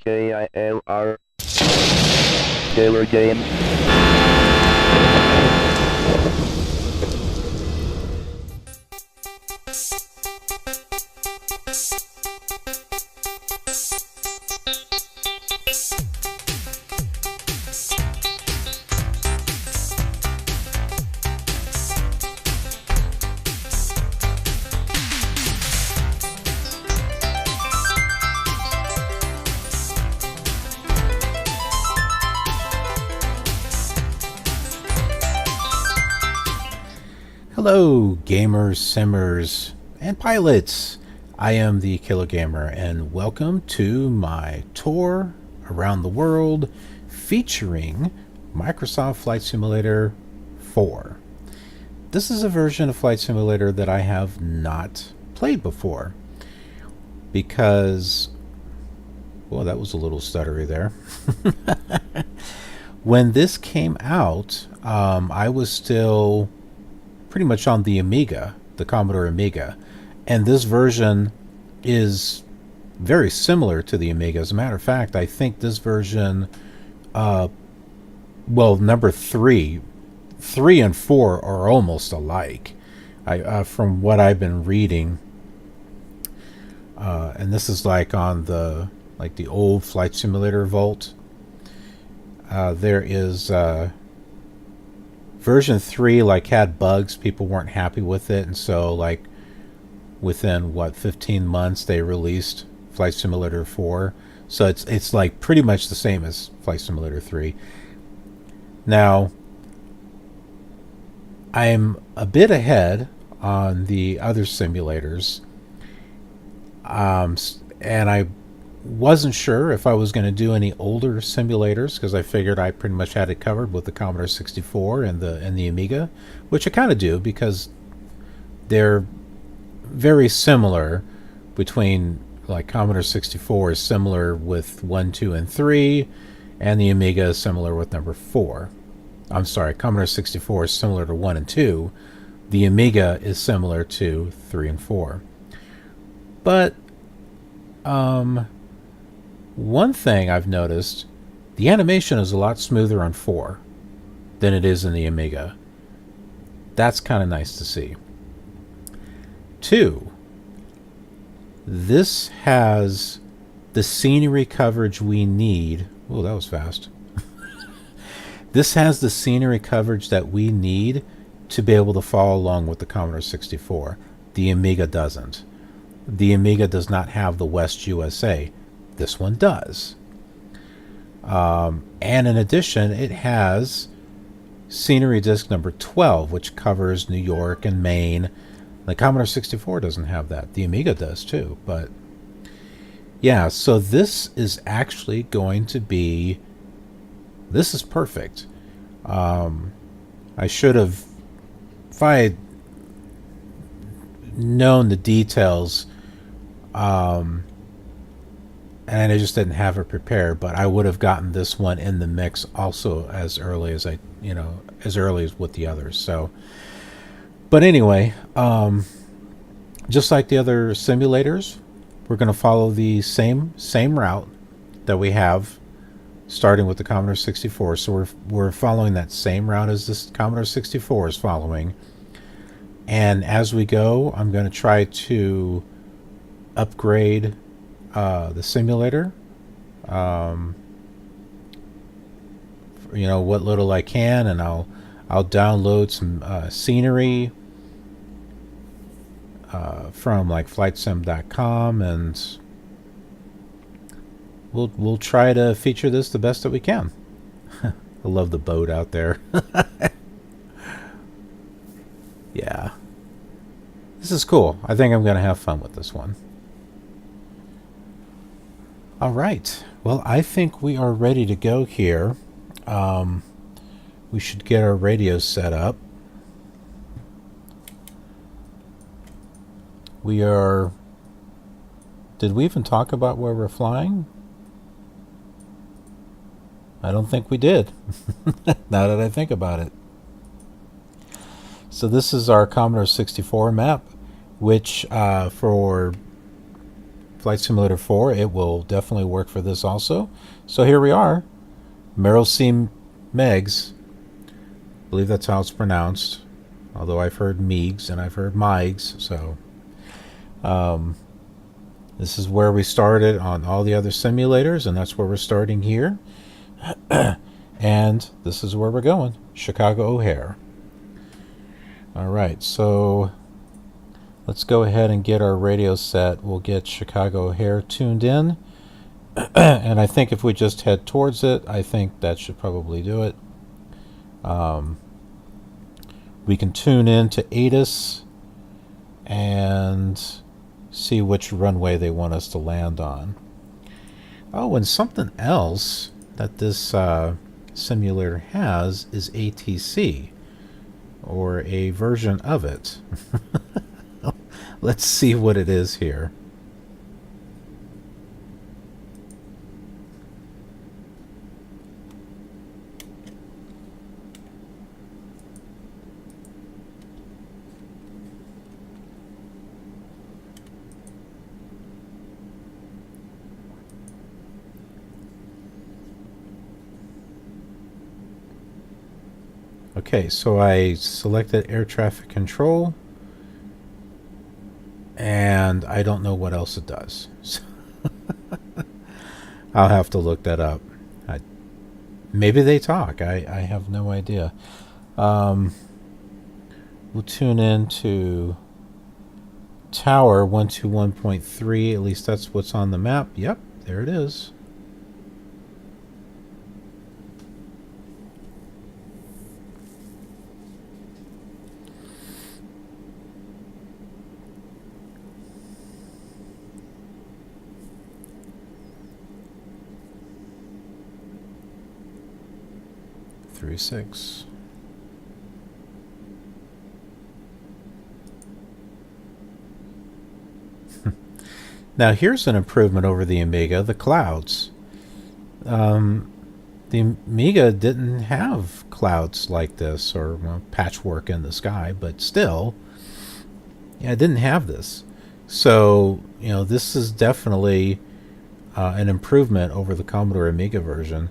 KILR Killer Games. Hello, gamers, simmers, and pilots. I am the Killer Gamer, and welcome to my tour around the world featuring Microsoft Flight Simulator 4. This is a version of Flight Simulator that I have not played before because, well, that was a little stuttery there. When this came out, I was still pretty much on the Amiga, the Commodore Amiga, and this version is very similar to the Amiga. As a matter of fact, I think this version, number 3 and 4 are almost alike. From what I've been reading, and this is like on the old Flight Simulator Vault. There is version 3 had bugs. People weren't happy with it, and so within 15 months they released Flight Simulator 4. So it's like pretty much the same as Flight Simulator 3. Now I'm a bit ahead on the other simulators, and I wasn't sure if I was going to do any older simulators because I figured I pretty much had it covered with the Commodore 64 and the Amiga, which I kind of do because they're very similar. Between Commodore 64 is similar with 1, 2, and 3, and the Amiga is similar with number 4. I'm sorry, Commodore 64 is similar to 1 and 2. The Amiga is similar to 3 and 4. But one thing I've noticed, the animation is a lot smoother on 4 than it is in the Amiga. That's kind of nice to see. 2, this has the scenery coverage we need. Oh, that was fast. This has the scenery coverage that we need to be able to follow along with the Commodore 64. The Amiga doesn't. The Amiga does not have the West USA. This one does. And in addition, it has scenery disc number 12, which covers New York and Maine. The Commodore 64 doesn't have that. The Amiga does too. But yeah, so this is actually going to be... This is perfect. I should have... If I had known the details... and I just didn't have it prepared, but I would have gotten this one in the mix also as early as as early as with the others. So, but anyway, just like the other simulators, we're going to follow the same route that we have starting with the Commodore 64. So we're following that same route as this Commodore 64 is following. And as we go, I'm going to try to upgrade the simulator, what little I can, and I'll download some scenery from flightsim.com, and we'll try to feature this the best that we can. I love the boat out there. Yeah, this is cool. I think I'm going to have fun with this one. All right. Well, I think we are ready to go here. We should get our radio set up. We are... Did we even talk about where we're flying? I don't think we did. Now that I think about it. So this is our Commodore 64 map, which for Flight Simulator 4. It will definitely work for this also. So here we are. Merrill Meigs. I believe that's how it's pronounced. Although I've heard Meigs and I've heard Meigs. So this is where we started on all the other simulators, and that's where we're starting here. And this is where we're going. Chicago O'Hare. Alright, so let's go ahead and get our radio set. We'll get Chicago O'Hare tuned in. And I think if we just head towards it, I think that should probably do it. We can tune in to ATIS and see which runway they want us to land on. Oh, and something else that this simulator has is ATC, or a version of it. Let's see what it is here. Okay, so I selected air traffic control, and I don't know what else it does. So I'll have to look that up. Maybe they talk. I have no idea. We'll tune in to Tower 121.3. At least that's what's on the map. Yep, there it is. Six. Now here's an improvement over the Amiga, the clouds. The Amiga didn't have clouds like this, or patchwork in the sky, but still, yeah, it didn't have this. So, you know, this is definitely an improvement over the Commodore Amiga version.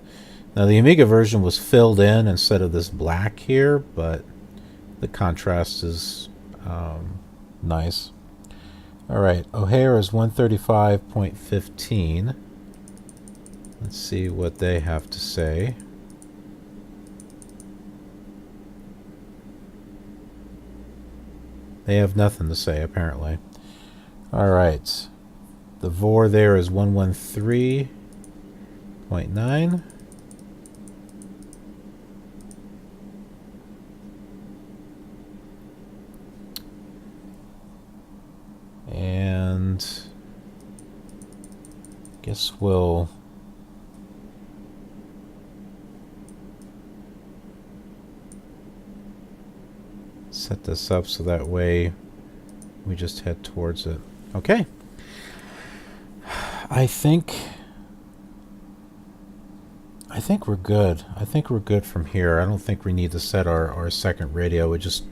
Now the Amiga version was filled in instead of this black here, but the contrast is nice. Alright, O'Hare is 135.15. Let's see what they have to say. They have nothing to say, apparently. Alright, the VOR there is 113.9. And guess we'll set this up so that way we just head towards it. Okay. I think we're good. I think we're good from here. I don't think we need to set our second radio. We just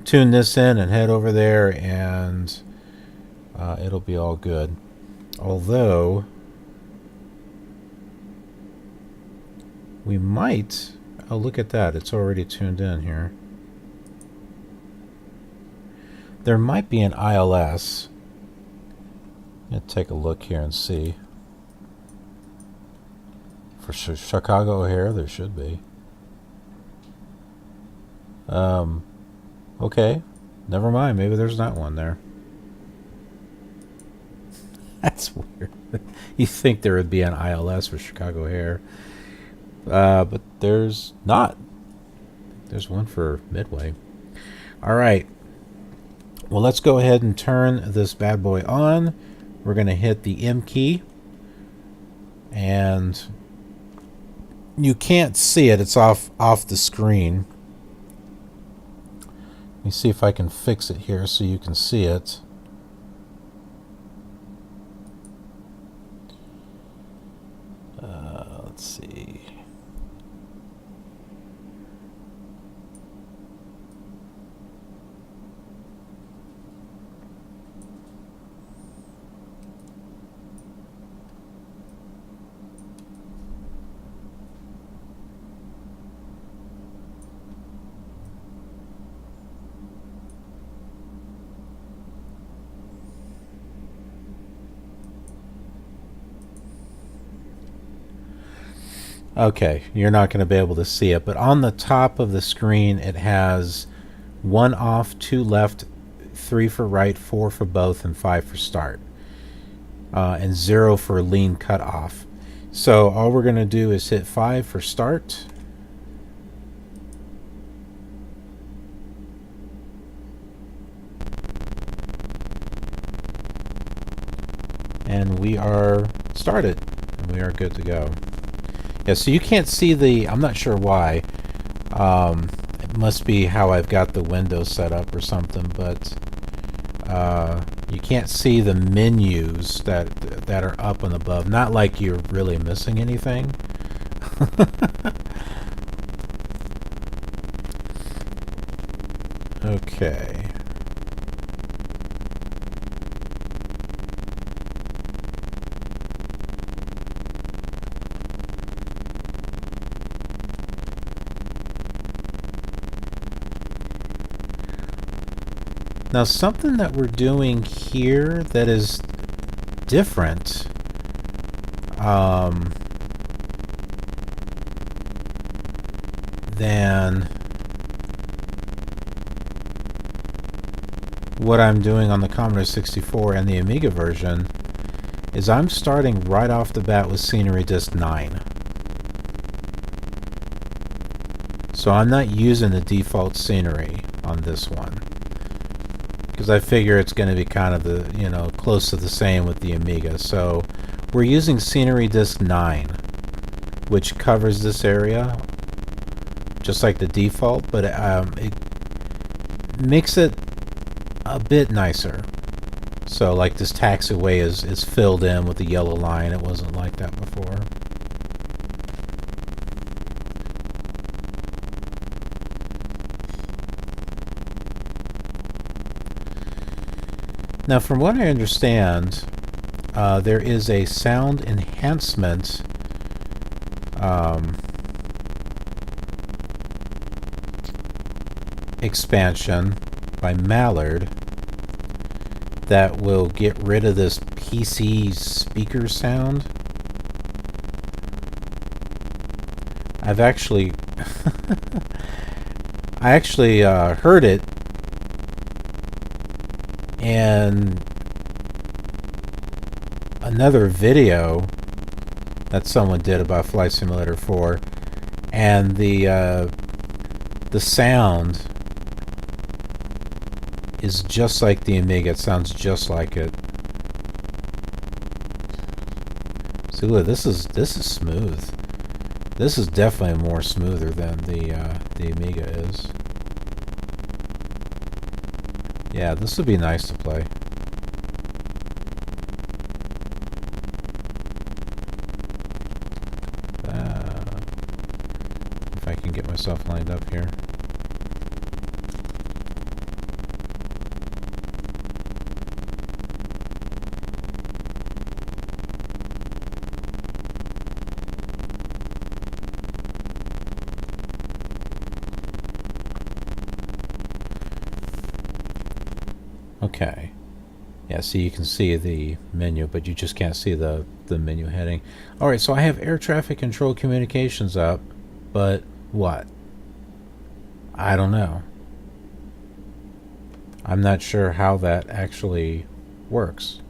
tune this in and head over there, and it'll be all good. Although we might, oh, look at that, it's already tuned in here. There might be an ILS. Let's take a look here and see. For Chicago O'Hare, there should be. Okay, never mind, maybe there's not one there. That's weird. You think there would be an ILS for Chicago O'Hare, but there's not. There's one for Midway. All right. Well, let's go ahead and turn this bad boy on. We're going to hit the M key, and you can't see it. It's off the screen. Let me see if I can fix it here so you can see it. Let's see. Okay, you're not going to be able to see it, but on the top of the screen it has 1 off, 2 left, 3 for right, 4 for both, and 5 for start. And 0 for lean cutoff. So all we're going to do is hit 5 for start. And we are started. And we are good to go. Yeah, so you can't see the... I'm not sure why. It must be how I've got the window set up or something, but you can't see the menus that are up and above. Not like you're really missing anything. Okay. Now, something that we're doing here that is different than what I'm doing on the Commodore 64 and the Amiga version is I'm starting right off the bat with Scenery Disk 9. So I'm not using the default scenery on this one, because I figure it's going to be kind of the, you know, close to the same with the Amiga. So we're using Scenery Disk 9, which covers this area just like the default, but it makes it a bit nicer. So like this taxiway is filled in with the yellow line. It wasn't like that before. Now, from what I understand, there is a sound enhancement expansion by Mallard that will get rid of this PC speaker sound. I've actually I actually heard it, and another video that someone did about Flight Simulator 4, and the sound is just like the Amiga. It sounds just like it. See, look, this is smooth. This is definitely more smoother than the Amiga is. Yeah, this would be nice to play. If I can get myself lined up here. Okay. Yeah, so you can see the menu, but you just can't see the menu heading. Alright, so I have air traffic control communications up, but what? I don't know. I'm not sure how that actually works.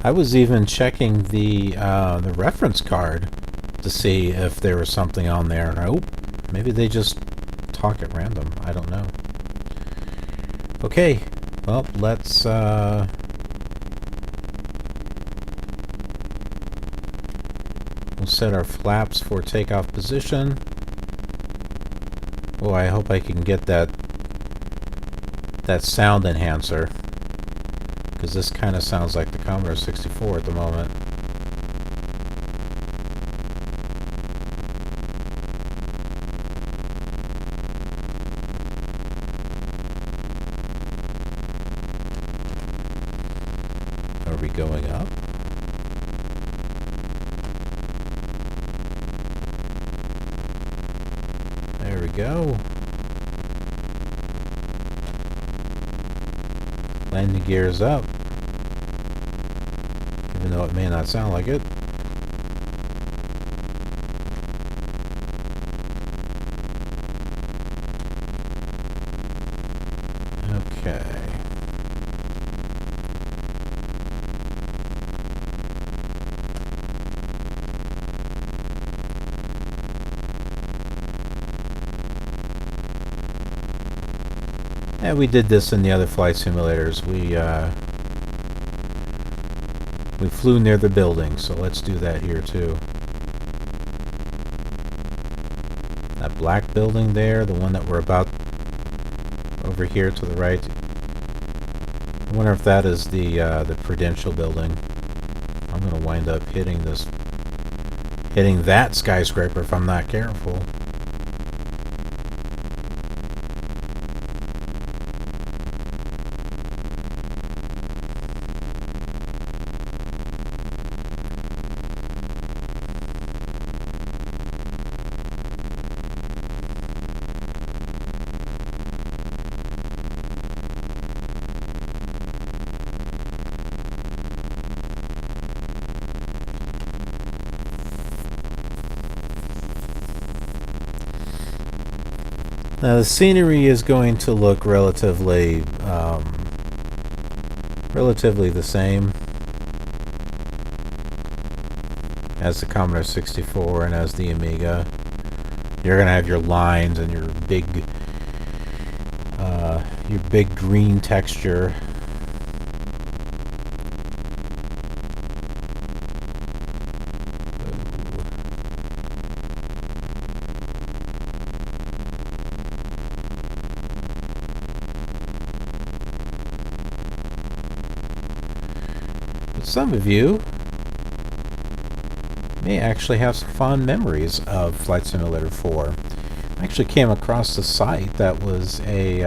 I was even checking the reference card to see if there was something on there. Oh, maybe they just talk at random. I don't know. Okay, well, let's we'll set our flaps for takeoff position. Oh, I hope I can get that sound enhancer, because this kind of sounds like the Commodore 64 at the moment. Are we going up? There we go. Landing gears up, even though it may not sound like it. Okay. Yeah, we did this in the other flight simulators. We flew near the building, so let's do that here too. That black building there, the one that we're about over here to the right. I wonder if that is the Prudential building. I'm gonna wind up hitting that skyscraper if I'm not careful. Now the scenery is going to look relatively the same as the Commodore 64 and as the Amiga. You're gonna have your lines and your big green texture. Some of you may actually have some fond memories of Flight Simulator 4. I actually came across a site that was it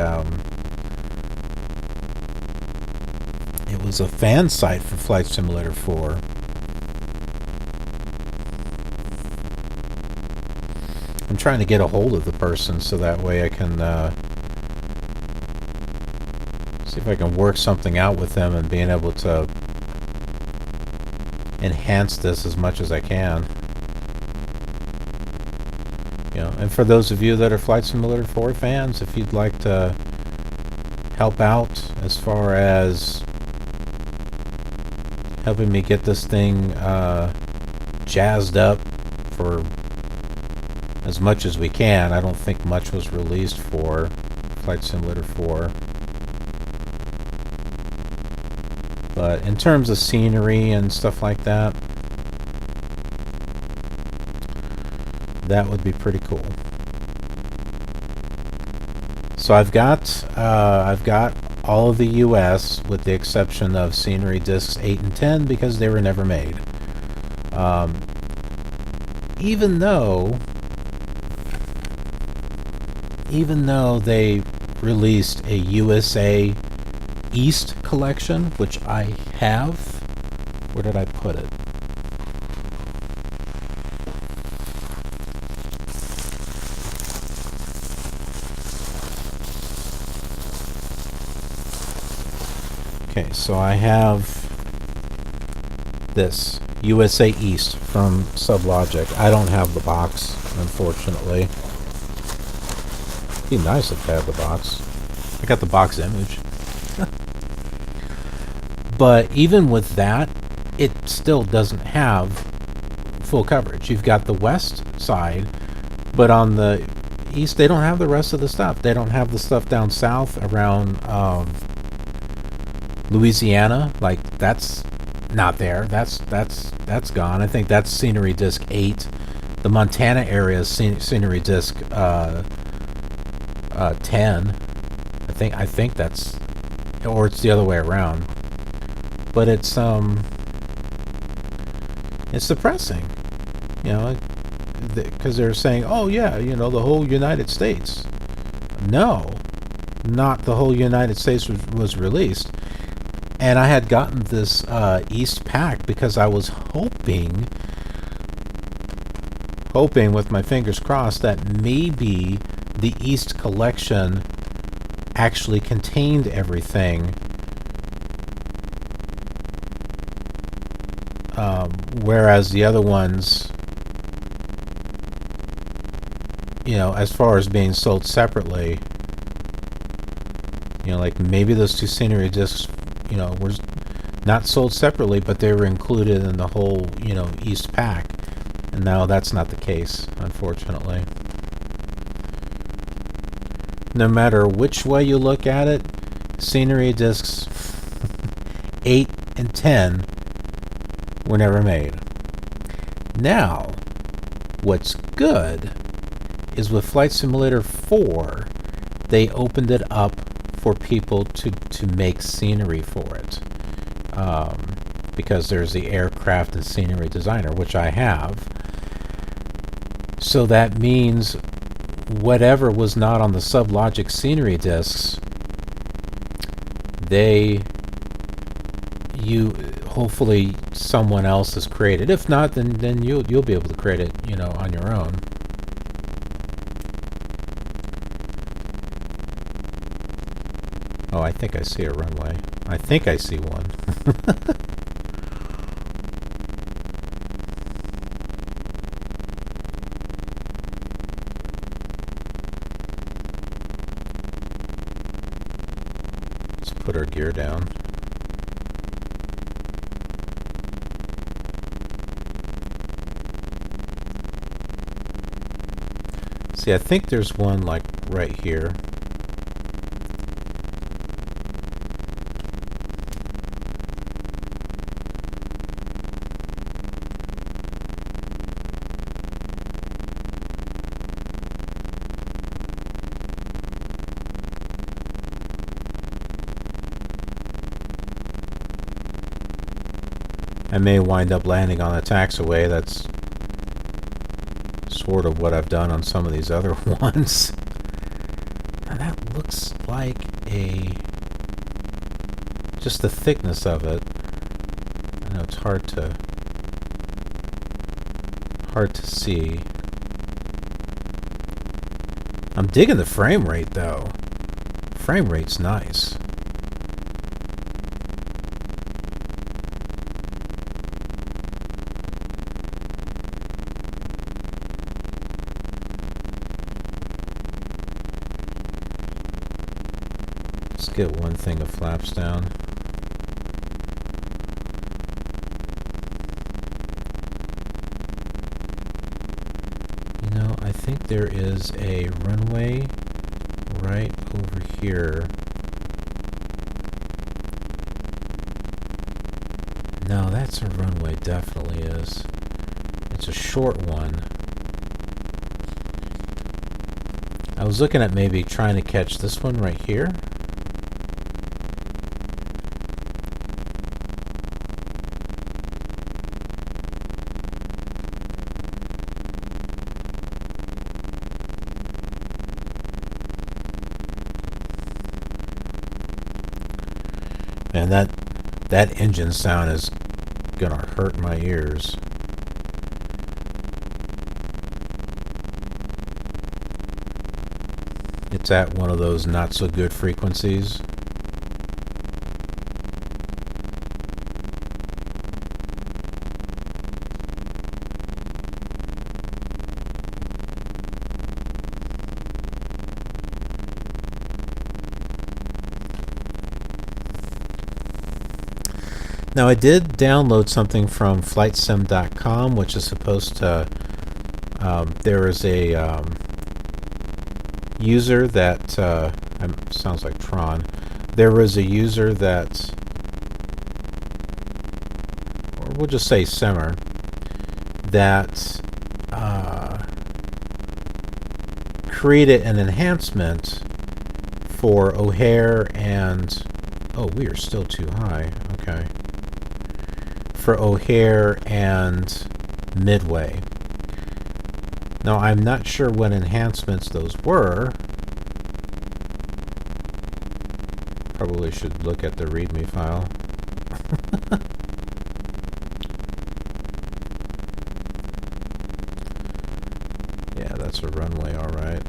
was a fan site for Flight Simulator 4. I'm trying to get a hold of the person so that way I can see if I can work something out with them and being able to enhance this as much as I can. You know, and for those of you that are Flight Simulator 4 fans, if you'd like to help out as far as helping me get this thing jazzed up for as much as we can. I don't think much was released for Flight Simulator 4. But in terms of scenery and stuff like that, that would be pretty cool. So I've got all of the US with the exception of scenery discs 8 and 10 because they were never made. Even though they released a USA East collection, which I have. Where did I put it? Okay, so I have this USA East from SubLogic. I don't have the box, unfortunately. It'd be nice if I had the box. I got the box image. But even with that, it still doesn't have full coverage. You've got the west side, but on the east, they don't have the rest of the stuff. They don't have the stuff down south around Louisiana. Like, that's not there. That's gone. I think that's Scenery Disc 8. The Montana area is Scenery Disc 10. I think that's, or it's the other way around. But it's depressing, you know, because they're saying, oh yeah, you know, the whole United States. No, not the whole United States was released. And I had gotten this East pack because I was hoping with my fingers crossed that maybe the East collection actually contained everything, whereas the other ones, you know, as far as being sold separately, you know, like maybe those two scenery discs, you know, were not sold separately, but they were included in the whole, you know, East pack. And now that's not the case, unfortunately. No matter which way you look at it, Scenery Discs 8 and 10 were never made. Now, what's good is with Flight Simulator 4, they opened it up for people to make scenery for it. Because there's the aircraft and scenery designer, which I have. So that means whatever was not on the SubLogic scenery discs, hopefully someone else has created. If not, then you'll be able to create it, you know, on your own. Oh, I think I see a runway. I think I see one. Let's put our gear down. See, I think there's one like right here. I may wind up landing on a taxiway. That's sort of what I've done on some of these other ones. Now that looks like just the thickness of it. I know it's hard to see. I'm digging the frame rate though. Frame rate's nice. Get one thing of flaps down. You know, I think there is a runway right over here. No, that's a runway, definitely is. It's a short one. I was looking at maybe trying to catch this one right here. And that engine sound is gonna hurt my ears. It's at one of those not so good frequencies. Now, I did download something from flightsim.com, which is supposed to. There is a user that sounds like Tron. There was a user that, or we'll just say Simmer, that created an enhancement for O'Hare and we are still too high. Okay. For O'Hare and Midway. Now, I'm not sure what enhancements those were. Probably should look at the README file. Yeah, that's a runway, all right.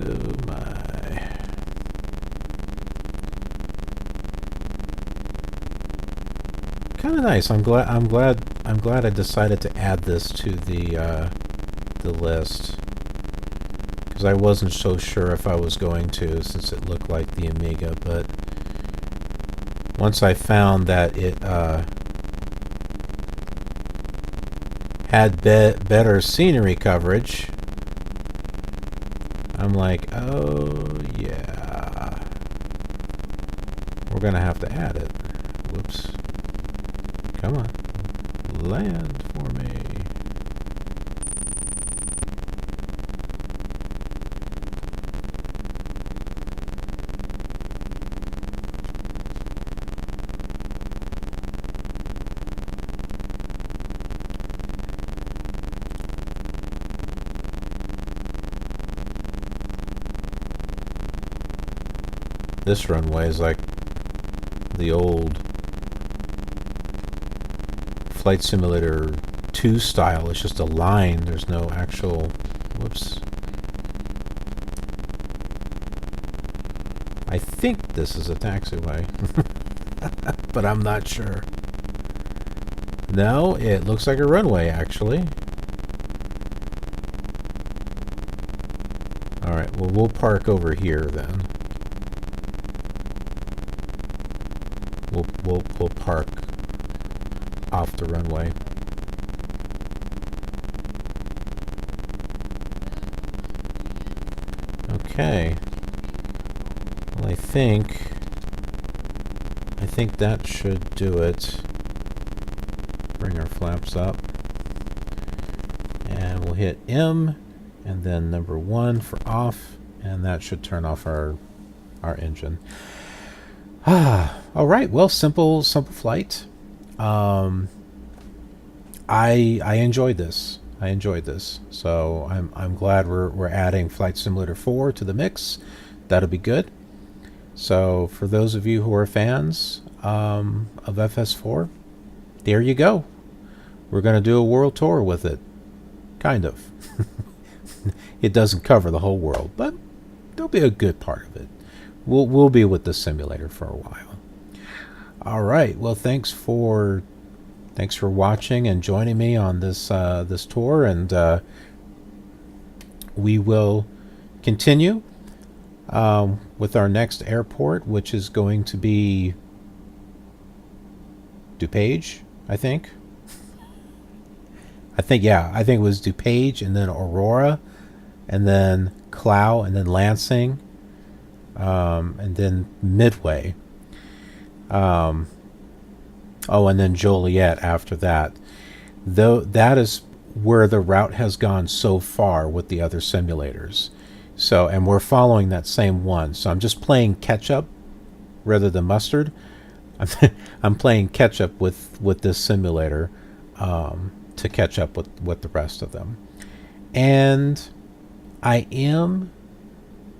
Oh my. Kind of nice. I'm glad I decided to add this to the list, because I wasn't so sure if I was going to, since it looked like the Amiga, but once I found that it had better scenery coverage, I'm like, oh yeah, we're gonna have to add it. Whoops. Come on, land for me. This runway is like the old Flight Simulator II style. It's just a line. There's no actual... Whoops. I think this is a taxiway. But I'm not sure. No, it looks like a runway, actually. Alright, well, we'll park over here then. We'll park off the runway. Okay. Well, I think that should do it. Bring our flaps up. And we'll hit M and then number 1 for off, and that should turn off our engine. All right. Well, simple flight. I enjoyed this. So I'm glad we're adding Flight Simulator 4 to the mix. That'll be good. So for those of you who are fans of FS4, there you go. We're going to do a world tour with it. Kind of. It doesn't cover the whole world, but there'll be a good part of it. We'll be with the simulator for a while. All right. Well, thanks for watching and joining me on this this tour, and we will continue with our next airport, which is going to be DuPage, I think. I think it was DuPage, and then Aurora, and then Clow, and then Lansing, and then Midway. And then Joliet after that. Though that is where the route has gone so far with the other simulators. So, and we're following that same one. So I'm just playing catch up rather than mustard. I'm playing catch up with this simulator to catch up with the rest of them. And I am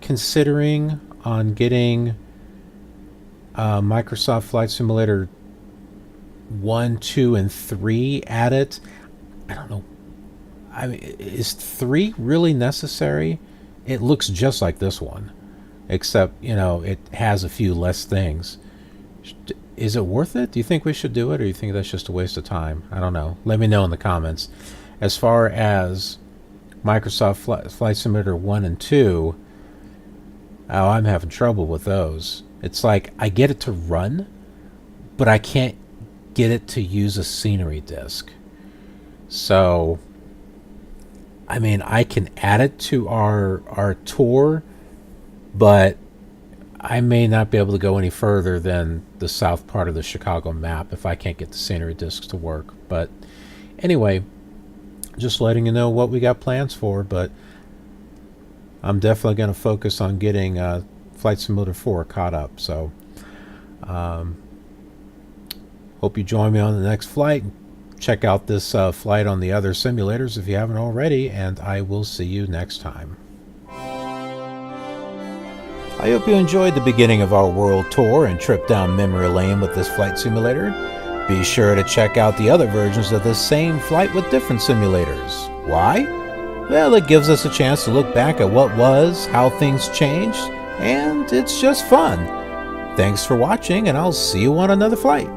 considering on getting Microsoft Flight Simulator 1, 2, and 3 at it. I don't know. I mean, is 3 really necessary? It looks just like this one, except, you know, it has a few less things. Is it worth it? Do you think we should do it, or do you think that's just a waste of time? I don't know. Let me know in the comments. As far as Microsoft Flight Simulator 1 and 2, oh, I'm having trouble with those. It's like I get it to run, but I can't get it to use a scenery disk. So, I mean, I can add it to our tour, but I may not be able to go any further than the south part of the Chicago map if I can't get the scenery disks to work. But anyway, just letting you know what we got plans for, but I'm definitely going to focus on getting Flight Simulator 4 caught up. So hope you join me on the next flight. Check out this flight on the other simulators if you haven't already, and I will see you next time. I hope you enjoyed the beginning of our world tour and trip down memory lane with this flight simulator. Be sure to check out the other versions of this same flight with different simulators. Why? Well, it gives us a chance to look back at what was, how things changed, and it's just fun. Thanks for watching, and I'll see you on another flight.